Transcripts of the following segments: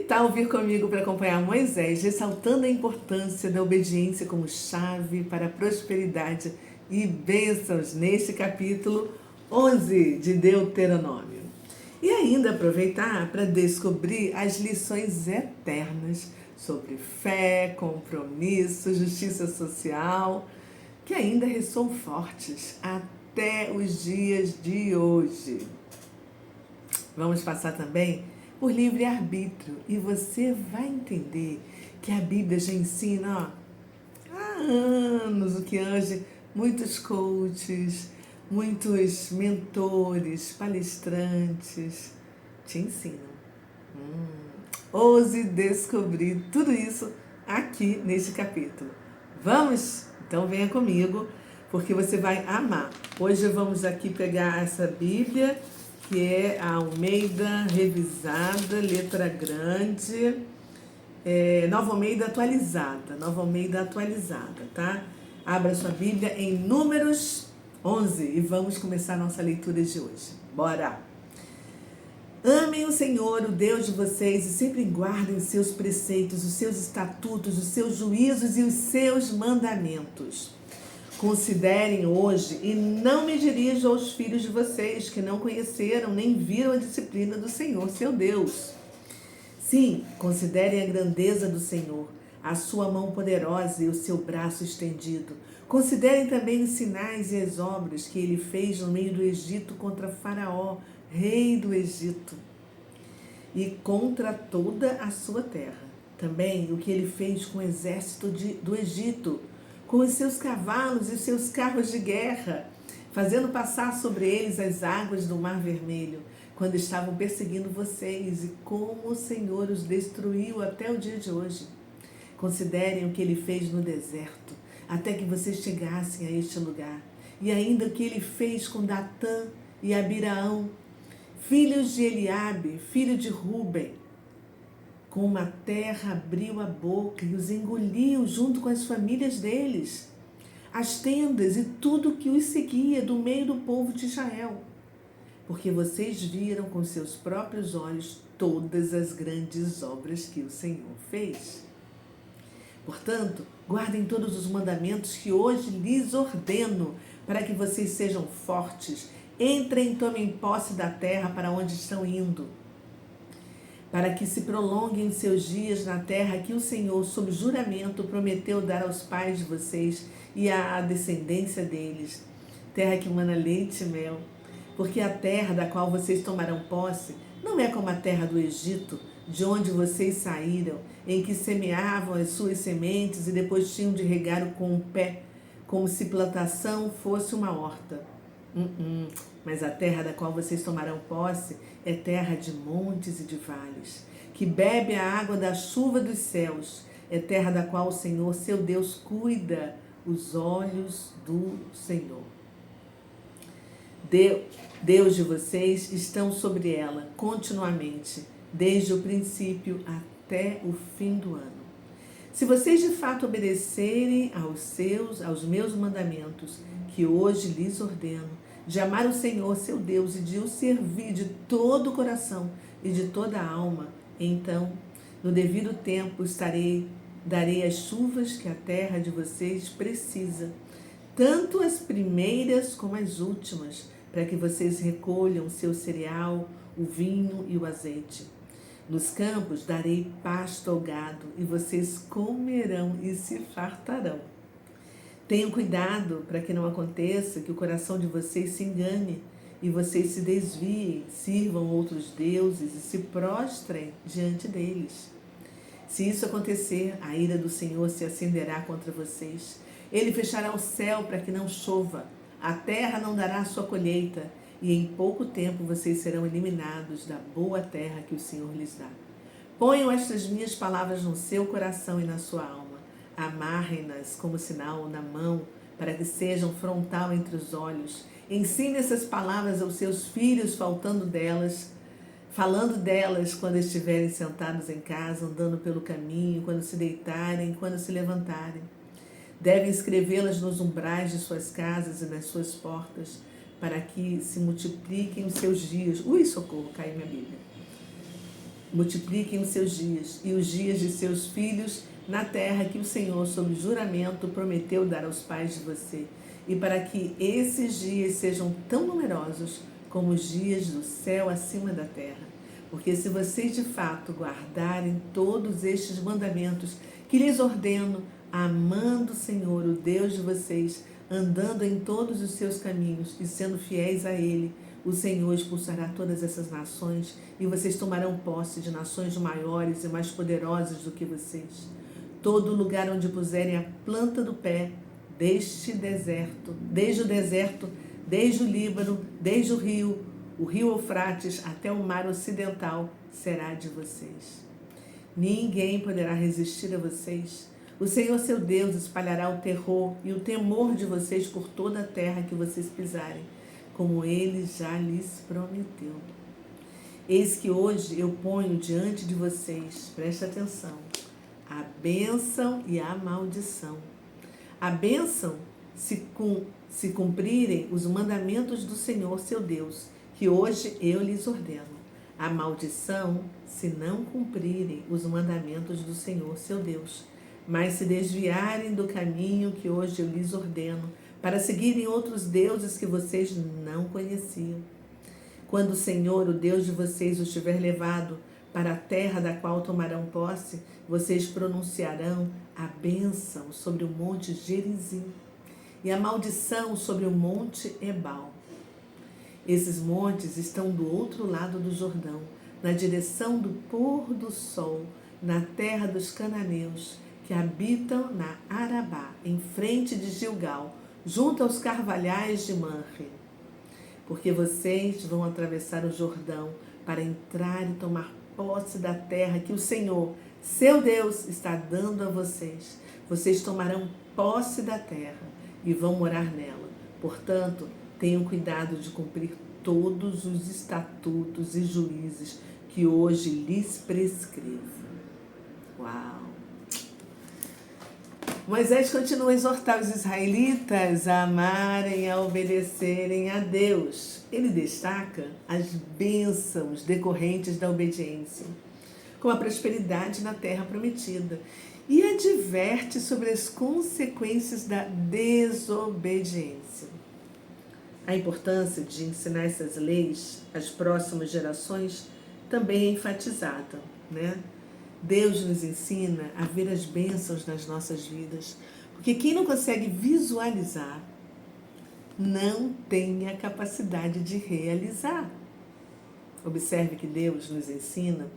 tal vir comigo para acompanhar Moisés, ressaltando a importância da obediência como chave para a prosperidade e bênçãos neste capítulo 11 de Deuteronômio. E ainda aproveitar para descobrir as lições eternas sobre fé, compromisso, justiça social, que ainda ressoam fortes até os dias de hoje. Vamos passar também por livre-arbítrio e você vai entender que a Bíblia já ensina há anos o que hoje muitos coaches, muitos mentores, palestrantes te ensinam. Ouse descobrir tudo isso aqui neste capítulo. Vamos? Então venha comigo, porque você vai amar. Hoje vamos aqui pegar essa Bíblia, que é a Almeida Revisada, letra grande, Nova Almeida atualizada, tá? Abra sua Bíblia em Números 11 e vamos começar a nossa leitura de hoje. Bora! Amem o Senhor, o Deus de vocês, e sempre guardem os seus preceitos, os seus estatutos, os seus juízos e os seus mandamentos. Considerem hoje e não me dirijam aos filhos de vocês que não conheceram nem viram a disciplina do Senhor, seu Deus. Sim, considerem a grandeza do Senhor, a sua mão poderosa e o seu braço estendido. Considerem também os sinais e as obras que ele fez no meio do Egito contra Faraó, rei do Egito, e contra toda a sua terra. Também o que ele fez com o exército do Egito, com os seus cavalos e os seus carros de guerra, fazendo passar sobre eles as águas do Mar Vermelho, quando estavam perseguindo vocês, e como o Senhor os destruiu até o dia de hoje. Considerem o que ele fez no deserto, até que vocês chegassem a este lugar, e ainda o que ele fez com Datã e Abiraão, filhos de Eliabe, filho de Ruben. Como a terra abriu a boca e os engoliu junto com as famílias deles, as tendas e tudo que os seguia do meio do povo de Israel. Porque vocês viram com seus próprios olhos todas as grandes obras que o Senhor fez. Portanto, guardem todos os mandamentos que hoje lhes ordeno, para que vocês sejam fortes. Entrem e tomem posse da terra para onde estão indo, para que se prolonguem os seus dias na terra que o Senhor, sob juramento, prometeu dar aos pais de vocês e à descendência deles, terra que mana leite e mel. Porque a terra da qual vocês tomarão posse não é como a terra do Egito, de onde vocês saíram, em que semeavam as suas sementes e depois tinham de regar com o pé, como se plantação fosse uma horta. Mas a terra da qual vocês tomarão posse é terra de montes e de vales, que bebe a água da chuva dos céus. É terra da qual o Senhor, seu Deus, cuida. Os olhos do Senhor, Deus de vocês, estão sobre ela continuamente, desde o princípio até o fim do ano. Se vocês de fato obedecerem aos meus mandamentos, que hoje lhes ordeno, de amar o Senhor, seu Deus, e de o servir de todo o coração e de toda a alma, então, no devido tempo, darei as chuvas que a terra de vocês precisa, tanto as primeiras como as últimas, para que vocês recolham o seu cereal, o vinho e o azeite. Nos campos darei pasto ao gado, e vocês comerão e se fartarão. Tenham cuidado para que não aconteça que o coração de vocês se engane e vocês se desviem, sirvam outros deuses e se prostrem diante deles. Se isso acontecer, a ira do Senhor se acenderá contra vocês. Ele fechará o céu para que não chova, a terra não dará sua colheita, e em pouco tempo vocês serão eliminados da boa terra que o Senhor lhes dá. Ponham estas minhas palavras no seu coração e na sua alma. Amarrem-nas como sinal na mão, para que sejam frontal entre os olhos. Ensine essas palavras aos seus filhos, falando delas quando estiverem sentados em casa, andando pelo caminho, quando se deitarem, quando se levantarem. Devem escrevê-las nos umbrais de suas casas e nas suas portas, para que se multipliquem os seus dias. Socorro, caiu minha Bíblia. multipliquem os seus dias e os dias de seus filhos na terra que o Senhor, sob juramento, prometeu dar aos pais de você, e para que esses dias sejam tão numerosos como os dias do céu acima da terra. Porque se vocês de fato guardarem todos estes mandamentos que lhes ordeno, amando o Senhor, o Deus de vocês, andando em todos os seus caminhos e sendo fiéis a Ele, o Senhor expulsará todas essas nações e vocês tomarão posse de nações maiores e mais poderosas do que vocês. Todo lugar onde puserem a planta do pé, desde o deserto, desde o Líbano, desde o rio Eufrates até o mar ocidental, será de vocês. Ninguém poderá resistir a vocês. O Senhor, seu Deus, espalhará o terror e o temor de vocês por toda a terra que vocês pisarem, como Ele já lhes prometeu. Eis que hoje eu ponho diante de vocês, preste atenção, a bênção e a maldição. A bênção, se cumprirem os mandamentos do Senhor, seu Deus, que hoje eu lhes ordeno. A maldição, se não cumprirem os mandamentos do Senhor, seu Deus, mas se desviarem do caminho que hoje eu lhes ordeno, para seguirem outros deuses que vocês não conheciam. Quando o Senhor, o Deus de vocês, os tiver levado para a terra da qual tomarão posse, vocês pronunciarão a bênção sobre o monte Gerizim e a maldição sobre o monte Ebal. Esses montes estão do outro lado do Jordão, na direção do pôr do sol, na terra dos cananeus, que habitam na Arabá, em frente de Gilgal, junto aos carvalhais de Manre. Porque vocês vão atravessar o Jordão para entrar e tomar posse da terra que o Senhor, seu Deus, está dando a vocês. Vocês tomarão posse da terra e vão morar nela. Portanto, tenham cuidado de cumprir todos os estatutos e juízes que hoje lhes prescrevo. Uau! Moisés continua a exortar os israelitas a amarem e a obedecerem a Deus. Ele destaca as bênçãos decorrentes da obediência, como a prosperidade na terra prometida, e adverte sobre as consequências da desobediência. A importância de ensinar essas leis às próximas gerações também é enfatizada, né? Deus nos ensina a ver as bênçãos nas nossas vidas, porque quem não consegue visualizar não tem a capacidade de realizar. Observe que Deus nos ensina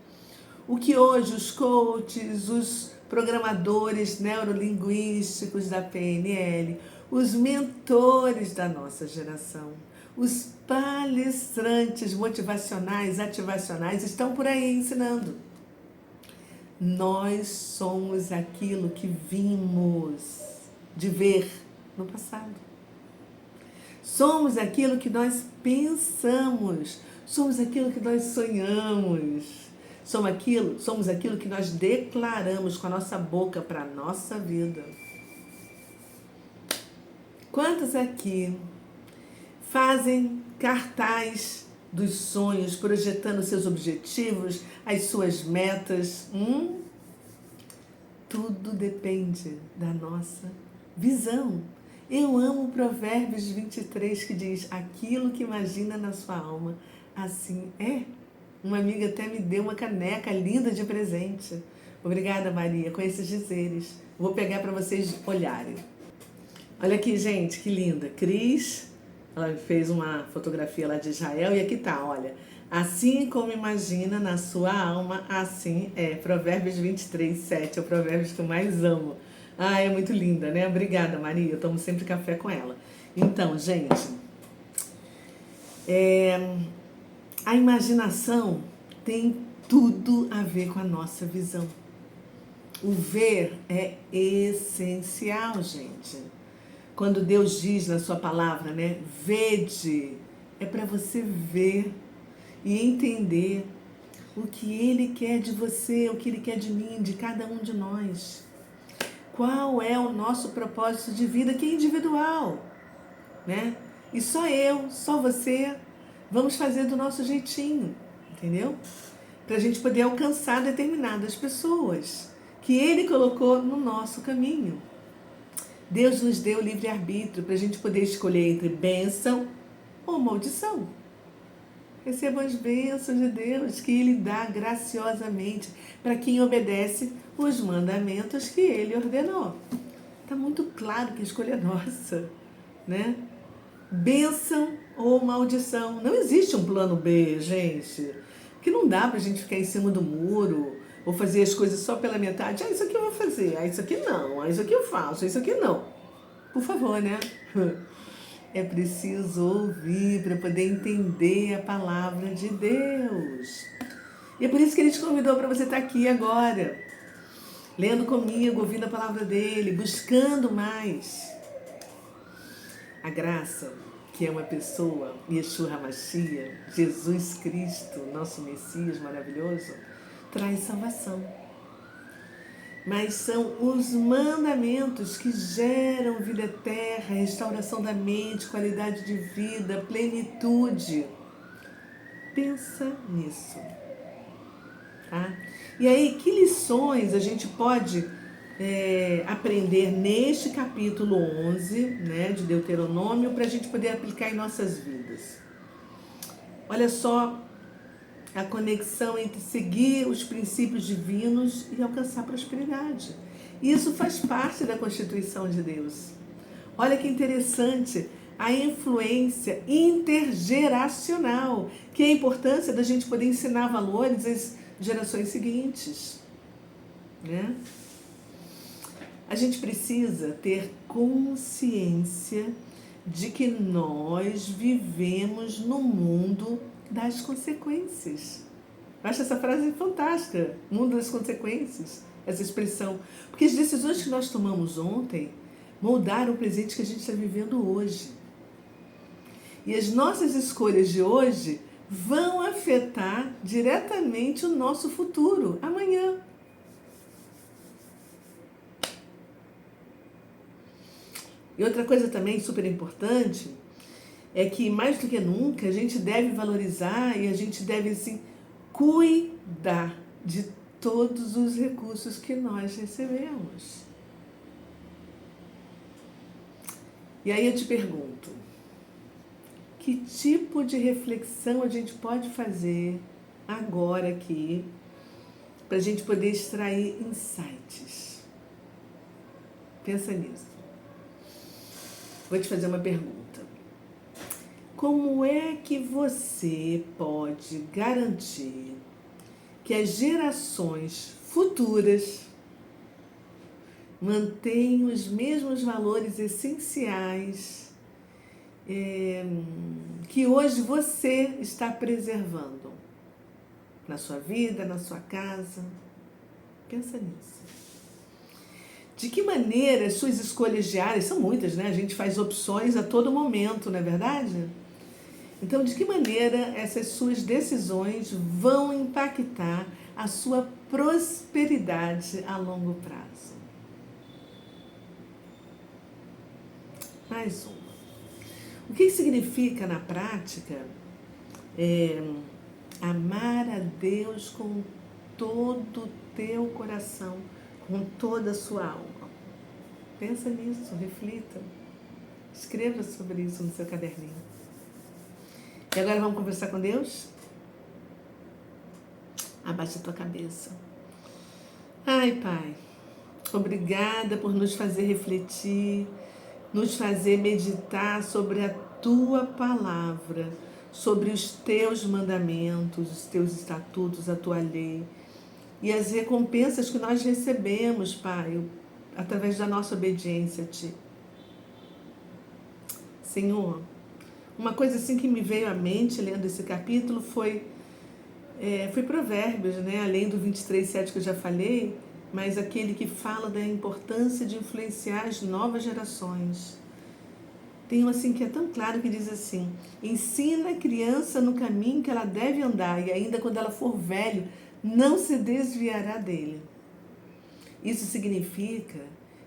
o que hoje os coaches, os programadores neurolinguísticos da PNL, os mentores da nossa geração, os palestrantes motivacionais, ativacionais estão por aí ensinando. Nós somos aquilo que vimos de ver no passado. Somos aquilo que nós pensamos. Somos aquilo que nós sonhamos. Somos aquilo que nós declaramos com a nossa boca para a nossa vida. Quantos aqui fazem cartaz dos sonhos, projetando seus objetivos, as suas metas? Tudo depende da nossa visão. Eu amo Provérbios 23, que diz: aquilo que imagina na sua alma, assim é. Uma amiga até me deu uma caneca linda de presente. Obrigada, Maria, com esses dizeres. Vou pegar para vocês olharem. Olha aqui, gente, que linda. Cris, ela fez uma fotografia lá de Israel e aqui tá, olha. Assim como imagina na sua alma, assim é. Provérbios 23, 7 é o provérbio que eu mais amo. Ah, é muito linda, né? Obrigada, Maria. Eu tomo sempre café com ela. Então, gente, a imaginação tem tudo a ver com a nossa visão. O ver é essencial, gente. Quando Deus diz na sua palavra, né? Vede, é para você ver e entender o que Ele quer de você, o que Ele quer de mim, de cada um de nós. Qual é o nosso propósito de vida, que é individual, né? E só eu, só você, vamos fazer do nosso jeitinho, entendeu? para a gente poder alcançar determinadas pessoas que Ele colocou no nosso caminho. Deus nos deu livre-arbítrio para a gente poder escolher entre bênção ou maldição. Recebam as bênçãos de Deus que Ele dá graciosamente para quem obedece os mandamentos que Ele ordenou. Está muito claro que a escolha é nossa, né? Bênção ou maldição. Não existe um plano B, gente. Que não dá para a gente ficar em cima do muro ou fazer as coisas só pela metade. Isso aqui eu vou fazer, isso aqui não, isso aqui eu faço, isso aqui não. Por favor, né? É preciso ouvir para poder entender a palavra de Deus. E é por isso que Ele te convidou para você estar aqui agora, lendo comigo, ouvindo a palavra dEle, buscando mais. A graça, que é uma pessoa, Yeshua HaMashiach, Jesus Cristo, nosso Messias maravilhoso, traz salvação. Mas são os mandamentos que geram vida eterna, restauração da mente, qualidade de vida, plenitude. Pensa nisso. Tá? E aí, que lições a gente pode aprender neste capítulo 11, né, de Deuteronômio, para a gente poder aplicar em nossas vidas? Olha só a conexão entre seguir os princípios divinos e alcançar prosperidade. Isso faz parte da Constituição de Deus. Olha que interessante a influência intergeracional, que é a importância da gente poder ensinar valores às gerações seguintes, né? A gente precisa ter consciência de que nós vivemos no mundo das consequências. Eu acho essa frase fantástica, mundo das consequências, essa expressão. Porque as decisões que nós tomamos ontem moldaram o presente que a gente está vivendo hoje. E as nossas escolhas de hoje vão afetar diretamente o nosso futuro, amanhã. E outra coisa também super importante é que, mais do que nunca, a gente deve valorizar e a gente deve, assim, cuidar de todos os recursos que nós recebemos. E aí eu te pergunto, que tipo de reflexão a gente pode fazer agora aqui para a gente poder extrair insights? Pensa nisso. Vou te fazer uma pergunta. Como é que você pode garantir que as gerações futuras mantenham os mesmos valores essenciais que hoje você está preservando na sua vida, na sua casa? Pensa nisso. De que maneira as suas escolhas diárias, são muitas, né? A gente faz opções a todo momento, não é verdade? Então, de que maneira essas suas decisões vão impactar a sua prosperidade a longo prazo? Mais uma. O que significa, na prática, amar a Deus com todo o teu coração, com toda a sua alma? Pensa nisso, reflita. Escreva sobre isso no seu caderninho. E agora vamos conversar com Deus? Abaixa a tua cabeça. Ai, Pai, obrigada por nos fazer refletir, nos fazer meditar sobre a Tua palavra, sobre os Teus mandamentos, os Teus estatutos, a Tua lei e as recompensas que nós recebemos, Pai, através da nossa obediência a Ti. Senhor, uma coisa assim que me veio à mente lendo esse capítulo foi Provérbios, né? Além do 23:7 que eu já falei, mas aquele que fala da importância de influenciar as novas gerações. Tem um assim que é tão claro que diz assim: ensina a criança no caminho que ela deve andar, e ainda quando ela for velho, não se desviará dele. Isso significa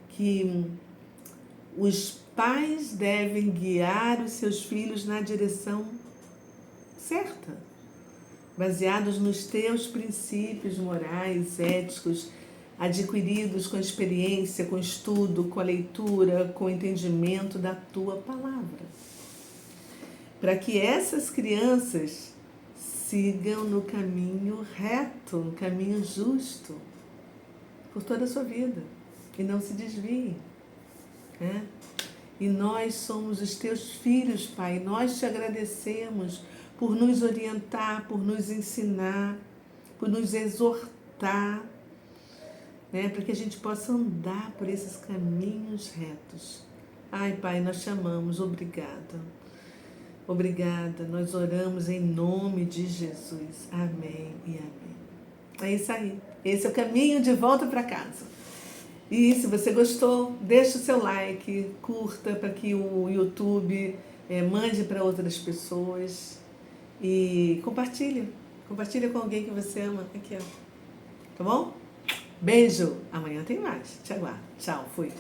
que os pais devem guiar os seus filhos na direção certa. baseados nos teus princípios morais, éticos, adquiridos com a experiência, com o estudo, com a leitura, com o entendimento da tua palavra. Para que essas crianças sigam no caminho reto, no caminho justo, por toda a sua vida, e não se desviem. Né? E nós somos os teus filhos, Pai, nós te agradecemos por nos orientar, por nos ensinar, por nos exortar, né? Para que a gente possa andar por esses caminhos retos. Ai, Pai, nós te amamos, obrigada. Obrigada, nós oramos em nome de Jesus. Amém e amém. É isso aí. Esse é o caminho de volta para casa. E se você gostou, deixa o seu like, curta para que o YouTube mande para outras pessoas. E compartilha. Compartilha com alguém que você ama. Aqui, ó. Tá bom? Beijo. Amanhã tem mais. Te aguardo. Tchau. Fui.